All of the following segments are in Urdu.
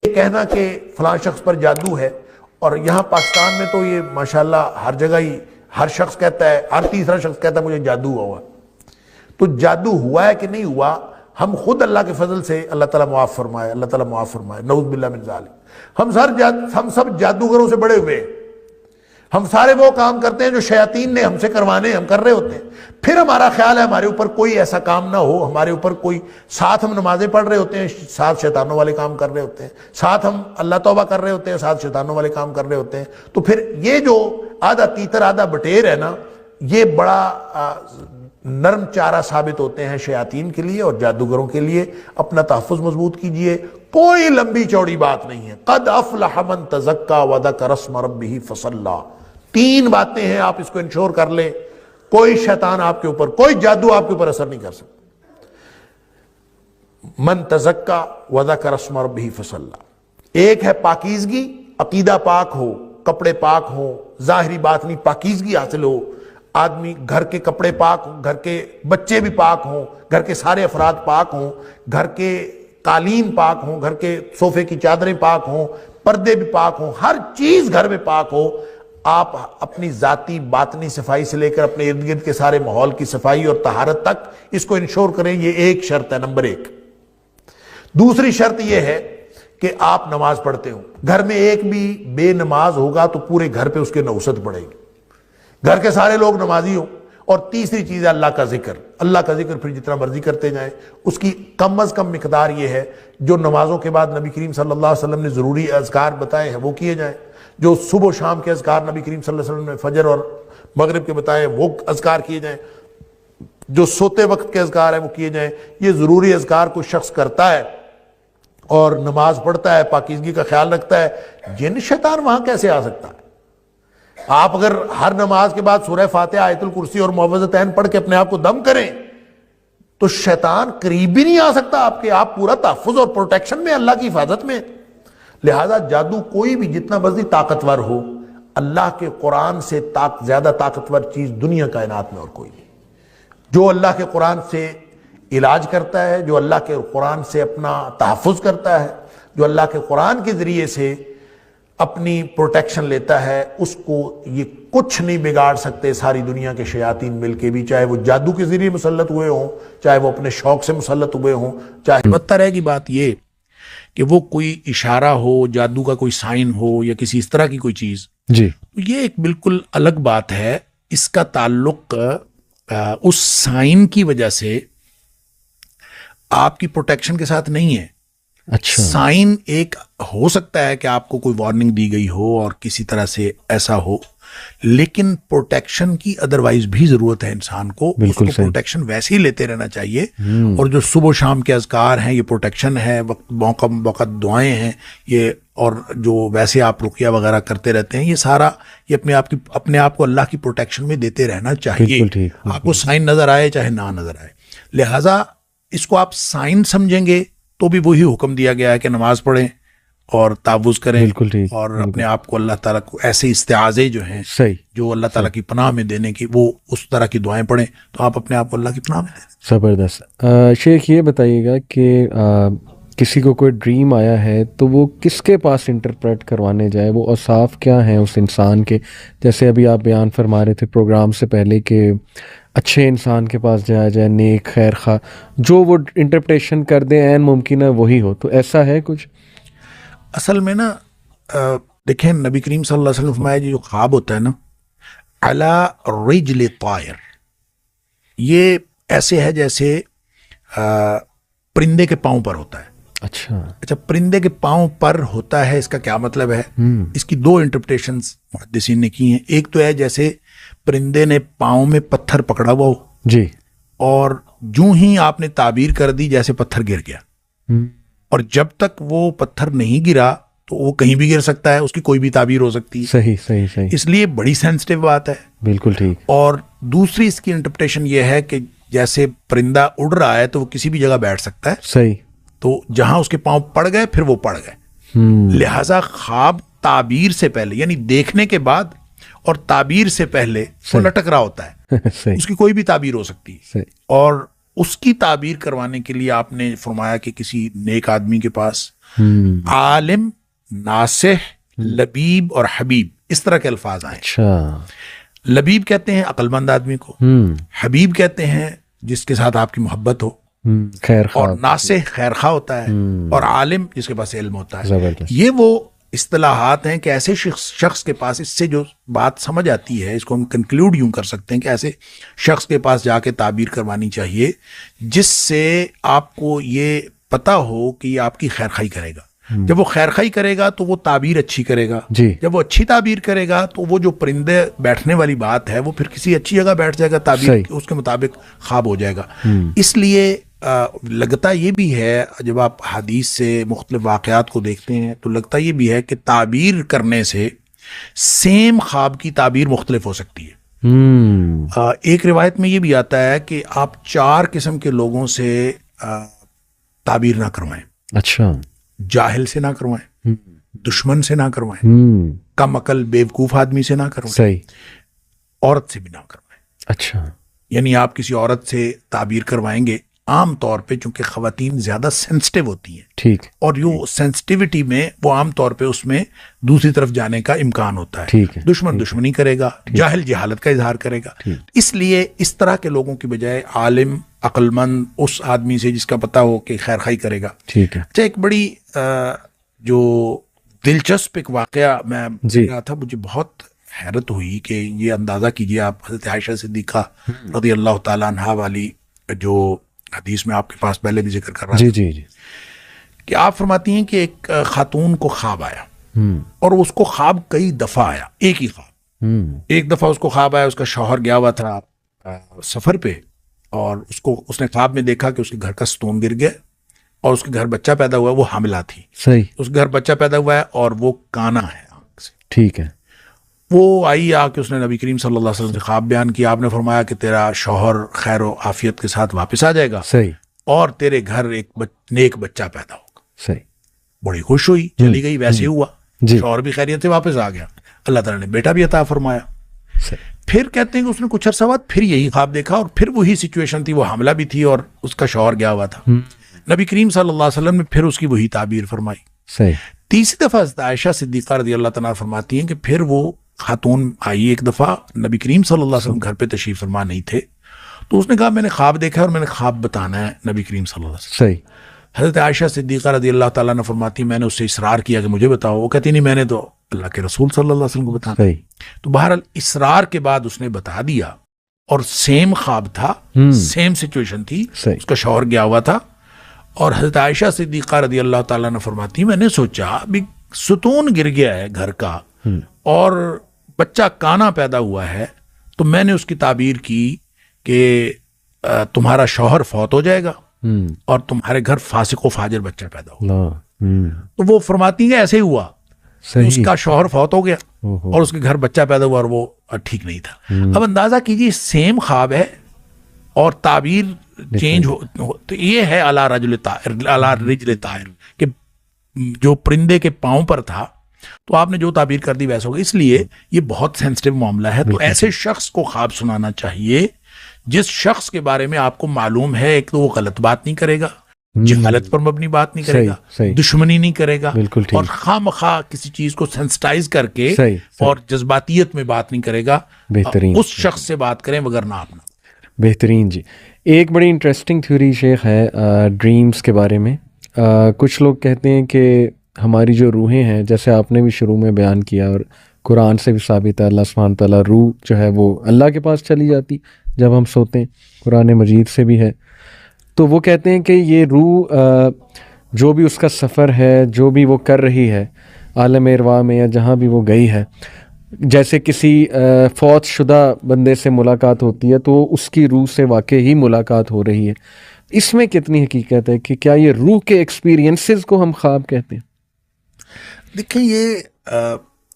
یہ کہنا کہ فلاں شخص پر جادو ہے، اور یہاں پاکستان میں تو یہ ماشاءاللہ ہر جگہ ہی ہر شخص کہتا ہے، ہر تیسرا شخص کہتا ہے مجھے جادو ہوا۔ تو جادو ہوا ہے کہ نہیں ہوا، ہم خود اللہ کے فضل سے اللہ تعالیٰ معاف فرمائے، اللہ تعالیٰ معاف فرمائے، نعوذ باللہ من ذالک، ہم سب جادوگروں سے بڑے ہوئے ہیں۔ ہم سارے وہ کام کرتے ہیں جو شیاطین نے ہم سے کروانے ہم کر رہے ہوتے ہیں، پھر ہمارا خیال ہے ہمارے اوپر کوئی ایسا کام نہ ہو، ہمارے اوپر کوئی، ساتھ ہم نمازیں پڑھ رہے ہوتے ہیں، ساتھ شیطانوں والے کام کر رہے ہوتے ہیں، ساتھ ہم اللہ توبہ کر رہے ہوتے ہیں، ساتھ شیطانوں والے کام کر رہے ہوتے ہیں۔ تو پھر یہ جو آدھا تیتر آدھا بٹیر ہے نا، یہ بڑا نرم چارہ ثابت ہوتے ہیں شیاطین کے لیے اور جادوگروں کے لیے۔ اپنا تحفظ مضبوط کیجئے، کوئی لمبی چوڑی بات نہیں ہے۔ قد افلح من تزکا وذکر اسم ربہ فصلی، 3 باتیں ہیں، آپ اس کو انشور کر لیں، کوئی شیطان آپ کے اوپر، کوئی جادو آپ کے اوپر اثر نہیں کر سکتا۔ من تزکا وذکر اسم ربہ فصلی، ایک ہے پاکیزگی، عقیدہ پاک ہو، کپڑے پاک ہوں، ظاہری باطنی پاکیزگی حاصل ہو، آدمی گھر کے کپڑے پاک ہوں، گھر کے بچے بھی پاک ہوں، گھر کے سارے افراد پاک ہوں، گھر کے قالین پاک ہوں، گھر کے صوفے کی چادریں پاک ہوں، پردے بھی پاک ہوں، ہر چیز گھر میں پاک ہو۔ آپ اپنی ذاتی باطنی صفائی سے لے کر اپنے ارد گرد کے سارے ماحول کی صفائی اور طہارت تک اس کو انشور کریں، یہ ایک شرط ہے، نمبر 1۔ دوسری شرط یہ ہے کہ آپ نماز پڑھتے ہوں، گھر میں ایک بھی بے نماز ہوگا تو پورے گھر پہ اس کے نوست پڑے گی، گھر کے سارے لوگ نمازی ہوں۔ اور تیسری چیز ہے اللہ کا ذکر، اللہ کا ذکر پھر جتنا مرضی کرتے جائیں، اس کی کم از کم مقدار یہ ہے جو نمازوں کے بعد نبی کریم صلی اللہ علیہ وسلم نے ضروری اذکار بتائے ہیں وہ کیے جائیں، جو صبح و شام کے اذکار نبی کریم صلی اللہ علیہ وسلم نے فجر اور مغرب کے بتائے وہ اذکار کیے جائیں، جو سوتے وقت کے اذکار ہیں وہ کیے جائیں۔ یہ ضروری اذکار کوئی شخص کرتا ہے اور نماز پڑھتا ہے، پاکیزگی کا خیال رکھتا ہے، جن شیطان وہاں کیسے آ سکتا ہے؟ آپ اگر ہر نماز کے بعد سورہ فاتحہ، آیت الکرسی اور معوذتین پڑھ کے اپنے آپ کو دم کریں تو شیطان قریب بھی نہیں آ سکتا آپ کے، آپ پورا تحفظ اور پروٹیکشن میں، اللہ کی حفاظت میں۔ لہذا جادو کوئی بھی جتنا مرضی طاقتور ہو، اللہ کے قرآن سے زیادہ طاقتور چیز دنیا کائنات میں اور کوئی نہیں۔ جو اللہ کے قرآن سے علاج کرتا ہے، جو اللہ کے قرآن سے اپنا تحفظ کرتا ہے، جو اللہ کے قرآن کے ذریعے سے اپنی پروٹیکشن لیتا ہے، اس کو یہ کچھ نہیں بگاڑ سکتے ساری دنیا کے شیاطین مل کے بھی، چاہے وہ جادو کے ذریعے مسلط ہوئے ہوں، چاہے وہ اپنے شوق سے مسلط ہوئے ہوں، چاہے بدتر ہے کی بات یہ کہ وہ کوئی اشارہ ہو، جادو کا کوئی سائن ہو یا کسی اس طرح کی کوئی چیز، جی یہ ایک بالکل الگ بات ہے۔ اس کا تعلق اس سائن کی وجہ سے آپ کی پروٹیکشن کے ساتھ نہیں ہے۔ اچھا، سائن ایک ہو سکتا ہے کہ آپ کو کوئی وارننگ دی گئی ہو اور کسی طرح سے ایسا ہو، لیکن پروٹیکشن کی ادروائز بھی ضرورت ہے انسان کو، اس کو پروٹیکشن ویسے ہی لیتے رہنا چاہیے۔ اور جو صبح و شام کے اذکار ہیں یہ پروٹیکشن ہے، موقع وقت دعائیں ہیں یہ، اور جو ویسے آپ رقیہ وغیرہ کرتے رہتے ہیں، یہ سارا یہ اپنے آپ کو اللہ کی پروٹیکشن میں دیتے رہنا چاہیے، آپ کو سائن نظر آئے چاہے نہ نظر آئے۔ لہٰذا اس کو آپ سائن سمجھیں گے تو بھی وہی حکم دیا گیا ہے کہ نماز پڑھیں اور تعوذ کریں، اور اپنے آپ کو اللہ تعالیٰ کو ایسے استعاذے جو ہیں جو اللہ تعالیٰ کی پناہ میں دینے کی، وہ اس طرح کی دعائیں پڑھیں تو آپ اپنے آپ کو اللہ کی پناہ میں دیں۔ زبردست۔ شیخ یہ بتائیے گا کہ کسی کو کوئی ڈریم آیا ہے تو وہ کس کے پاس انٹرپریٹ کروانے جائے، وہ اوصاف کیا ہیں اس انسان کے؟ جیسے ابھی آپ بیان فرما رہے تھے پروگرام سے پہلے کہ اچھے انسان کے پاس جایا جائے، نیک خیر خواہ، جو وہ انٹرپریٹیشن کر دیں عین ممکن ہے وہی ہو، تو ایسا ہے کچھ؟ اصل میں نا دیکھیں نبی کریم صلی اللہ علیہ وسلم فرمایا جو خواب ہوتا ہے نا، علی رجل طائر، یہ ایسے ہے جیسے پرندے کے پاؤں پر ہوتا ہے۔ اچھا، پرندے کے پاؤں پر ہوتا ہے، اس کا کیا مطلب ہے؟ اس کی 2 انٹرپریٹیشنز محدثین نے کی ہیں۔ ایک تو ہے جیسے پرندے نے پاؤں میں پتھر پکڑا ہوا ہو، جی، اور جو ہی آپ نے تعبیر کر دی جیسے پتھر گر گیا، اور جب تک وہ پتھر نہیں گرا تو وہ کہیں بھی گر سکتا ہے، اس کی کوئی بھی تعبیر ہو سکتی ہے۔ صحیح، اس لیے بڑی سینسٹیو بات ہے، بالکل ٹھیک۔ اور دوسری اس کی انٹرپریٹیشن یہ ہے کہ جیسے پرندہ اڑ رہا ہے تو وہ کسی بھی جگہ بیٹھ سکتا ہے، صحیح، تو جہاں اس کے پاؤں پڑ گئے پھر وہ پڑ گئے۔ لہٰذا خواب تعبیر سے پہلے، یعنی دیکھنے کے بعد اور تعبیر سے پہلے وہ لٹک رہا ہوتا ہے، اس کی کوئی بھی تعبیر ہو سکتی ہے، اور اس کی تعبیر کروانے کے لیے آپ نے فرمایا کہ کسی نیک آدمی کے پاس عالم، ناصح، لبیب اور حبیب، اس طرح کے الفاظ آئے. اچھا. لبیب کہتے ہیں عقل مند آدمی کو، حبیب کہتے ہیں جس کے ساتھ آپ کی محبت ہو، خیر اور خواہ. ناصح خیر خواہ ہوتا ہے، اور عالم جس کے پاس علم ہوتا ہے. زبردست. یہ وہ اصطلاحات ہیں کہ ایسے شخص کے پاس اس سے جو بات سمجھ آتی ہے، اس کو ہم کنکلوڈ یوں کر سکتے ہیں کہ ایسے شخص کے پاس جا کے تعبیر کروانی چاہیے جس سے آپ کو یہ پتہ ہو کہ یہ آپ کی خیر خواہی کرے گا. جب وہ خیر خواہی کرے گا تو وہ تعبیر اچھی کرے گا. جی. جب وہ اچھی تعبیر کرے گا تو وہ جو پرندے بیٹھنے والی بات ہے وہ پھر کسی اچھی جگہ بیٹھ جائے گا، تعبیر صحیح. اس کے مطابق خواب ہو جائے گا. اس لیے لگتا یہ بھی ہے جب آپ حدیث سے مختلف واقعات کو دیکھتے ہیں تو لگتا یہ بھی ہے کہ تعبیر کرنے سے سیم خواب کی تعبیر مختلف ہو سکتی ہے. ایک روایت میں یہ بھی آتا ہے کہ آپ 4 قسم کے لوگوں سے تعبیر نہ کروائیں. اچھا. جاہل سے نہ کروائیں، دشمن سے نہ کروائیں، کم عقل بیوقوف آدمی سے نہ کروائیں، صحیح. عورت سے بھی نہ کروائیں. اچھا. یعنی آپ کسی عورت سے تعبیر کروائیں گے، عام طور پہ چونکہ خواتین زیادہ سینسٹیو ہوتی ہیں، ٹھیک. اور جو سینسٹیوٹی میں وہ عام طور پہ اس میں دوسری طرف جانے کا امکان ہوتا ہے. ٹھیک ہے. دشمن دشمنی کرے گا، جاہل جہالت کا اظہار کرے گا. اس لیے اس طرح کے لوگوں کی بجائے عالم، عقل مند اس آدمی سے جس کا پتہ ہو کہ خیر خواہی کرے گا. ٹھیک ہے. اچھا، ایک بڑی جو دلچسپ ایک واقعہ میں جی. رہا تھا، مجھے بہت حیرت ہوئی کہ یہ اندازہ کیجئے آپ حضرت عائشہ صدیقہ رضی اللہ تعالیٰ عنہا والی جو حدیث میں آپ کے پاس پہلے بھی ذکر کر رہا جی جی جی کہ آپ فرماتی ہیں کہ ایک خاتون کو خواب آیا، اور اس کو خواب کئی دفعہ آیا، ایک ہی خواب. ایک دفعہ اس کو خواب آیا، اس کا شوہر گیا ہوا تھا سفر پہ، اور اس نے خواب میں دیکھا کہ اس کے گھر کا ستون گر گیا اور اس کے گھر بچہ پیدا ہوا، وہ حاملہ تھی. صحیح. اس کے گھر بچہ پیدا ہوا ہے اور وہ کانا ہے آنکھ سے. ٹھیک ہے. وہ آئی آ کے اس نے نبی کریم صلی اللہ علیہ وسلم سے خواب بیان کیا. آپ نے فرمایا کہ تیرا شوہر خیر و عافیت کے ساتھ واپس آ جائے گا، صحیح. اور تیرے گھر ایک نیک بچہ پیدا ہوگا. صحیح. بڑی خوش ہوئی، چلی گئی. ویسے ہوا، جی. شوہر بھی خیریت سے واپس آ گیا، اللہ تعالیٰ نے بیٹا بھی عطا فرمایا. صحیح. پھر کہتے ہیں کہ اس نے کچھ عرصہ بعد پھر یہی خواب دیکھا، اور پھر وہی سچویشن تھی، وہ حاملہ بھی تھی اور اس کا شوہر گیا ہوا تھا. نبی کریم صلی اللہ علیہ وسلم نے پھر اس کی وہی تعبیر فرمائی. صحیح. تیسری دفعہ حضرت عائشہ صدیقہ رضی اللہ تعالیٰ فرماتی ہیں کہ پھر وہ خاتون آئی ایک دفعہ، نبی کریم صلی اللہ علیہ وسلم گھر پہ تشریف فرما نہیں تھے، تو اس نے کہا میں نے خواب دیکھا اور میں نے خواب بتانا ہے نبی کریم صلی اللہ علیہ وسلم. صحیح. حضرت عائشہ صدیقہ رضی اللہ تعالیٰ نے فرماتی میں نے اس سے اصرار کیا کہ مجھے بتاؤ. وہ کہتی نہیں، میں نے تو اللہ کے رسول صلی اللہ علیہ وسلم کو بتانا. صحیح. تو بہرحال اصرار کے بعد اس نے بتا دیا، اور سیم خواب تھا، سیم سچویشن تھی. صحیح. اس کا شوہر گیا ہوا تھا، اور حضرت عائشہ صدیقہ رضی اللہ تعالیٰ نے فرماتی میں نے سوچا ابھی ستون گر گیا ہے گھر کا اور بچہ کانا پیدا ہوا ہے، تو میں نے اس کی تعبیر کی کہ تمہارا شوہر فوت ہو جائے گا اور تمہارے گھر فاسق و فاجر بچہ پیدا ہوگا. تو وہ فرماتی ہیں ایسے ہی ہوا، اس کا شوہر فوت ہو گیا اور اس کے گھر بچہ پیدا ہوا اور وہ ٹھیک نہیں تھا. اب اندازہ کیجیے سیم خواب ہے اور تعبیر چینج ہو، تو یہ ہے علی رجل طائر کہ جو پرندے کے پاؤں پر تھا تو آپ نے جو تعبیر کر دی ویسا ہوگا. اس لیے یہ بہت سینسٹیو معاملہ ہے. تو ایسے شخص کو خواب سنانا چاہیے جس شخص کے بارے میں آپ کو معلوم ہے ایک تو وہ غلط بات نہیں کرے گا، جہالت پر مبنی بات نہیں کرے گا، دشمنی نہیں کرے گا، اور خواہ مخواہ کسی چیز کو سینسٹائز کر کے اور جذباتیت میں بات نہیں کرے گا. بہترین اس شخص سے بات کریں وگرنہ آپ نہ. بہترین. جی ایک بڑی انٹرسٹنگ تھیوری شیخ ہے ڈریمز کے بارے میں. کچھ لوگ کہتے ہیں کہ ہماری جو روحیں ہیں، جیسے آپ نے بھی شروع میں بیان کیا اور قرآن سے بھی ثابت ہے، اللہ سبحانہ تعالیٰ روح جو ہے وہ اللہ کے پاس چلی جاتی جب ہم سوتے ہیں، قرآن مجید سے بھی ہے. تو وہ کہتے ہیں کہ یہ روح جو بھی اس کا سفر ہے، جو بھی وہ کر رہی ہے عالم ارواح میں یا جہاں بھی وہ گئی ہے، جیسے کسی فوت شدہ بندے سے ملاقات ہوتی ہے تو اس کی روح سے واقعی ہی ملاقات ہو رہی ہے. اس میں کتنی حقیقت ہے کہ کیا یہ روح کے ایکسپیرینسز کو ہم خواب کہتے ہیں؟ دیکھیں، یہ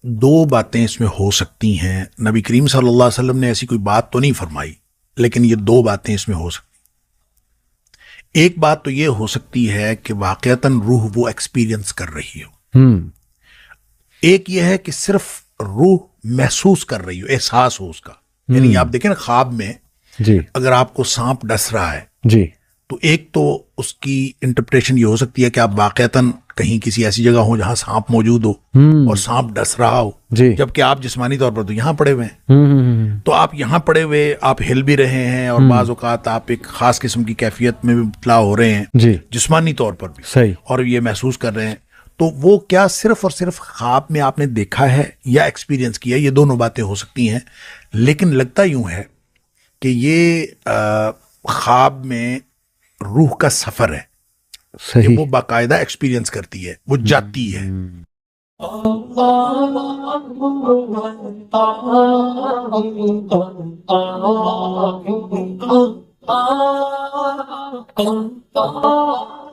دو باتیں اس میں ہو سکتی ہیں. نبی کریم صلی اللہ علیہ وسلم نے ایسی کوئی بات تو نہیں فرمائی، لیکن یہ دو باتیں اس میں ہو سکتی. ایک بات تو یہ ہو سکتی ہے کہ واقعتاً روح وہ ایکسپیرینس کر رہی ہو. ایک یہ ہے کہ صرف روح محسوس کر رہی ہو، احساس ہو اس کا. یعنی آپ دیکھیں نا خواب میں جی اگر آپ کو سانپ ڈس رہا ہے جی تو ایک تو اس کی انٹرپریشن یہ ہو سکتی ہے کہ آپ واقعتاً کہیں کسی ایسی جگہ ہو جہاں سانپ موجود ہو اور سانپ ڈس رہا ہو، جی، جبکہ آپ جسمانی طور پر تو یہاں پڑے ہوئے ہیں، تو آپ یہاں پڑے ہوئے آپ ہل بھی رہے ہیں اور بعض اوقات آپ ایک خاص قسم کی کیفیت میں بھی مبتلا ہو رہے ہیں جی، جسمانی طور پر بھی، صحیح، اور یہ محسوس کر رہے ہیں، تو وہ کیا صرف اور صرف خواب میں آپ نے دیکھا ہے یا ایکسپیرینس کیا؟ یہ دونوں باتیں ہو سکتی ہیں، لیکن لگتا یوں ہے کہ یہ خواب میں روح کا سفر ہے کہ صحیح، وہ باقاعدہ ایکسپیرینس کرتی ہے، وہ جاتی ہے. Allah